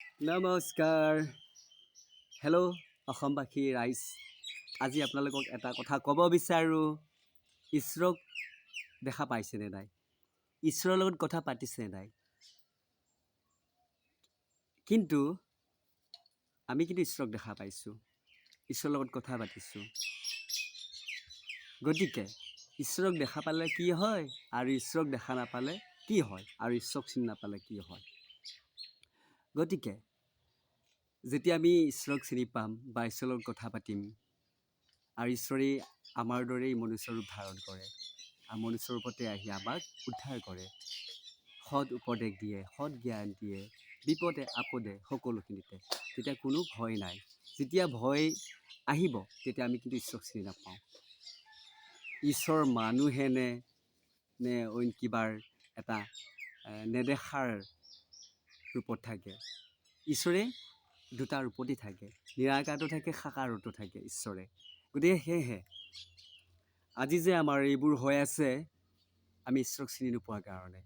নমস্কাৰ। হেল্ল' অসমবাসী ৰাইজ, আজি আপোনালোকক এটা কথা ক'ব বিচাৰোঁ। ঈশ্বৰক দেখা পাইছেনে নাই? ঈশ্বৰৰ লগত কথা পাতিছে নাই? কিন্তু আমি ঈশ্বৰক দেখা পাইছোঁ, ঈশ্বৰৰ লগত কথা পাতিছোঁ। গতিকে ঈশ্বৰক দেখা পালে কি হয় আৰু ঈশ্বৰক দেখা নাপালে কি হয়, আৰু ঈশ্বৰক চিনি নাপালে কি হয়? গতিকে যেতিয়া আমি ঈশ্বৰক চিনি পাম বা ঈশ্বৰৰ লগত কথা পাতিম, আৰু ঈশ্বৰে আমাৰ দৰেই মনুষ্য ৰূপ ধাৰণ কৰে আৰু মনুষ্য ৰূপতে আহি আমাক উদ্ধাৰ কৰে, সৎ উপদেশ দিয়ে, সৎ জ্ঞান দিয়ে, বিপদে আপদে সকলোখিনিতে, তেতিয়া কোনো ভয় নাই। যেতিয়া ভয় আহিব তেতিয়া আমি ঈশ্বৰক চিনি নাপাওঁ। ঈশ্বৰ মানুহেনে নে অইন কিবাৰ এটা নেদেখাৰ ৰূপত থাকে। ঈশ্বৰে দুটা ৰূপতেই থাকে, নিৰাকাৰতো থাকে, সাকাৰতো থাকে ঈশ্বৰে। গতিকে সেয়েহে আজি যে আমাৰ এইবোৰ হৈ আছে, আমি ঈশ্বৰক চিনি নোপোৱাৰ কাৰণে,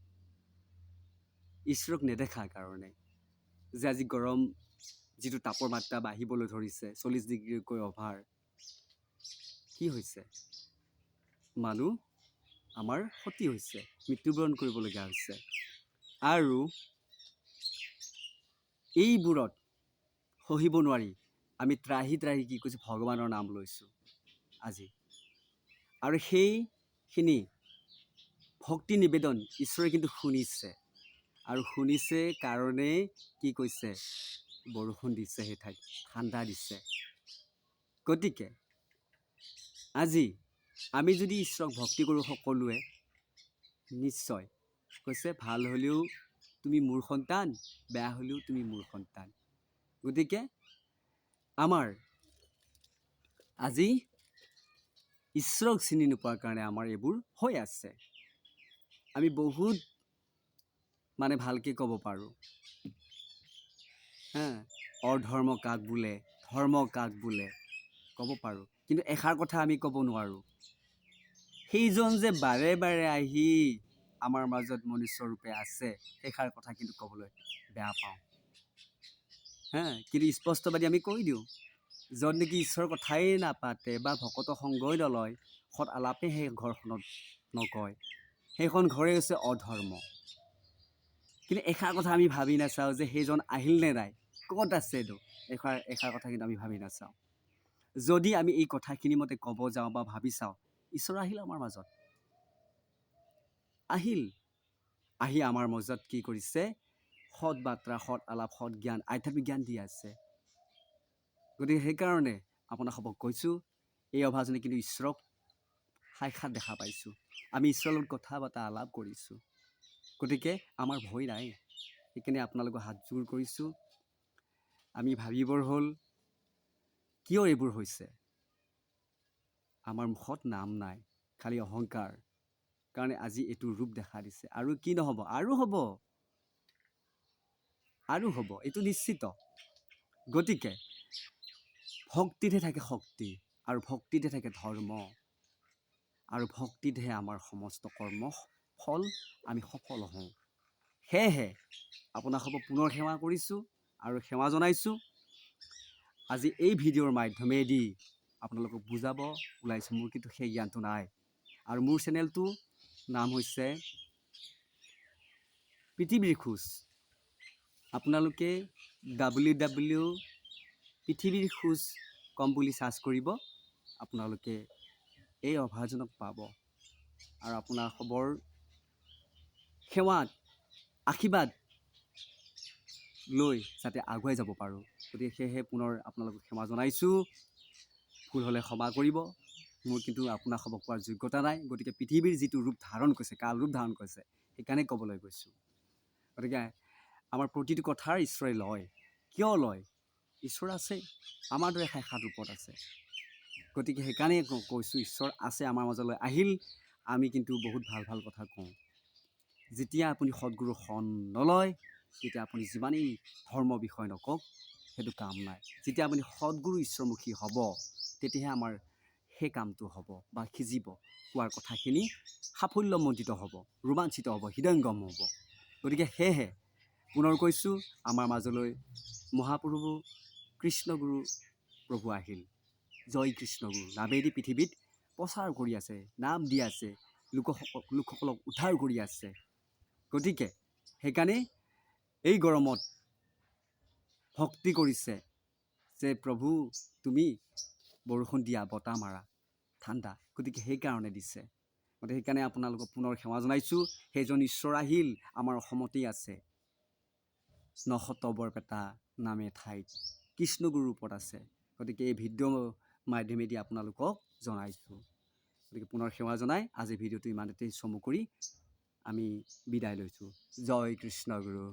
ঈশ্বৰক নেদেখাৰ কাৰণে। যে আজি গৰম যিটো তাপৰ মাত্ৰা বাঢ়িবলৈ ধৰিছে, 40 ডিগ্ৰীকৈ অভাৰ, কি হৈছে? মানুহ আমাৰ ক্ষতি হৈছে, মৃত্যুবৰণ কৰিবলগীয়া হৈছে। আৰু এইবোৰত সহিব নোৱাৰি আমি ত্ৰাহি কি কৈছোঁ, ভগৱানৰ নাম লৈছোঁ আজি। আৰু সেইখিনি ভক্তি নিবেদন ঈশ্বৰে কিন্তু শুনিছে, আৰু শুনিছে কাৰণে কি কৈছে, বৰষুণ দিছে, সেই ঠাইত ঠাণ্ডা দিছে। গতিকে আজি আমি যদি ঈশ্বৰক ভক্তি কৰোঁ সকলোৱে, নিশ্চয় কৈছে ভাল হ'লেও তুমি মোৰ সন্তান, বেয়া হ'লেও তুমি মোৰ সন্তান। গতিকে আমাৰ আজি ঈশ্বৰক চিনি নোপোৱাৰ কাৰণে আমাৰ এইবোৰ হৈ আছে। আমি বহুত ভালকৈ ক'ব পাৰোঁ, অধৰ্ম কাক বোলে, ধৰ্ম কাক বোলে ক'ব পাৰোঁ, কিন্তু এষাৰ কথা আমি ক'ব নোৱাৰোঁ। সেইজন যে বাৰে বাৰে আহি আমাৰ মাজত মনুষ্যৰূপে আছে, সেইষাৰ কথা কিন্তু ক'বলৈ বেয়া পাওঁ। কিন্তু স্পষ্টবাদী আমি কৈ দিওঁ, য'ত নেকি ঈশ্বৰৰ কথাই নাপাতে বা ভকত সংগই নলয়, সৎ আলাপে সেই ঘৰখনত নকয়, সেইখন ঘৰেই হৈছে অধৰ্ম। কিন্তু এষাৰ কথা আমি ভাবি নাচাওঁ যে সেইজন আহিল নে নাই, ক'ত আছেতো, এষাৰ কথা কিন্তু আমি ভাবি নাচাওঁ। যদি আমি এই কথাখিনি মতে ক'ব যাওঁ বা ভাবি চাওঁ, ঈশ্বৰ আহিল আমাৰ মাজত, আহি আমাৰ মাজত কি কৰিছে, সৎ বাৰ্তা, সৎ আলাপ, সৎ জ্ঞান, আধ্যাত্মিক জ্ঞান দি আছে। গতিকে সেইকাৰণে আপোনাক কৈছোঁ, এই অভাজনে কিন্তু ঈশ্বৰক সাক্ষাৎ দেখা পাইছোঁ, আমি ঈশ্বৰৰ লগত কথা পতা আলাপ কৰিছোঁ। গতিকে আমাৰ ভয় নাই। সেইকাৰণে আপোনালোকক হাতযোৰ কৰিছোঁ। আমি ভাবিবৰ হ'ল, কিয় এইবোৰ হৈছে? আমাৰ মুখত নাম নাই, খালি অহংকাৰ কাৰণে আজি এইটো ৰূপ দেখা দিছে। আৰু কি নহ'ব, আৰু হ'ব, এইটো নিশ্চিত। গতিকে ভক্তিতহে থাকে শক্তি, আৰু ভক্তিতহে থাকে ধৰ্ম, আৰু ভক্তিতহে আমাৰ সমস্ত কৰ্ম ফল আমি সফল হওঁ। সেয়েহে আপোনাক পুনৰ সেৱা কৰিছোঁ আৰু সেৱা জনাইছোঁ। আজি এই ভিডিঅ'ৰ মাধ্যমেদি আপোনালোকক বুজাব ওলাইছোঁ, মোৰ কিন্তু সেই জ্ঞানটো নাই। আৰু মোৰ চেনেলটো নাম হৈছে পৃথিৱীৰ খোজ। আপোনালোকে www পৃথিৱীৰ খোজ কম বুলি চাৰ্চ কৰিব, আপোনালোকে এই অভাজনক পাব। আৰু আপোনাৰ খবৰ সেৱাত আশীৰ্বাদ লৈ যাতে আগুৱাই যাব পাৰোঁ। গতিকে সেয়েহে পুনৰ আপোনালোকক সেৱা জনাইছোঁ। ভুল হ'লে ক্ষমা কৰিব, মোৰ কিন্তু আপোনাক কোৱাৰ যোগ্যতা নাই। গতিকে পৃথিৱীৰ যিটো ৰূপ ধাৰণ কৰিছে, কাল ৰূপ ধাৰণ কৰিছে, সেইকাৰণে ক'বলৈ গৈছোঁ। গতিকে আমাৰ প্ৰতিটো কথাৰ ঈশ্বৰে লয়। কিয় লয়? ঈশ্বৰ আছে, আমাৰ দৰে সাত ৰূপত আছে। গতিকে সেইকাৰণে কৈছোঁ, ঈশ্বৰ আছে, আমাৰ মাজলৈ আহিল। আমি কিন্তু বহুত ভাল ভাল কথা কওঁ। যেতিয়া আপুনি সৎগুৰুৰ শৰণ নলয়, তেতিয়া আপুনি যিমানেই ধৰ্ম বিষয় নকওক, সেইটো কাম নাই। যেতিয়া আপুনি সৎগুৰু ঈশ্বৰমুখী হ'ব, তেতিয়াহে আমাৰ সেই কামটো হ'ব বা সিজিব, কোৱাৰ কথাখিনি সাফল্যমণ্ডিত হ'ব, ৰোমাঞ্চিত হ'ব, হৃদয়ংগম হ'ব। গতিকে সেয়েহে পুনৰ কৈছোঁ, আমাৰ মাজলৈ মহাপ্ৰভু কৃষ্ণগুৰু প্ৰভু আহিল। জয় কৃষ্ণগুৰু নামেদি পৃথিৱীত প্ৰচাৰ কৰি আছে, নাম দি আছে, লোকসকলক উদ্ধাৰ কৰি আছে। গতিকে সেইকাৰণে এই গৰমত ভক্তি কৰিছে যে প্ৰভু তুমি বৰষুণ দিয়া, বতাহ মাৰা, ঠাণ্ডা, গতিকে সেইকাৰণে দিছে। গতিকে সেইকাৰণে আপোনালোকক পুনৰ সেৱা জনাইছোঁ। সেইজন ঈশ্বৰ আহিল আমাৰ অসমতেই আছে, নশত বৰপেটা নামে ঠাইত কৃষ্ণগুৰুৰ ৰূপত আছে। গতিকে এই ভিডিঅ' মাধ্যমেদি আপোনালোকক জনাইছোঁ। গতিকে পুনৰ সেৱা জনাই আজি ভিডিঅ'টো ইমানতে চমু কৰি আমি বিদায় লৈছোঁ। জয় কৃষ্ণগুৰু।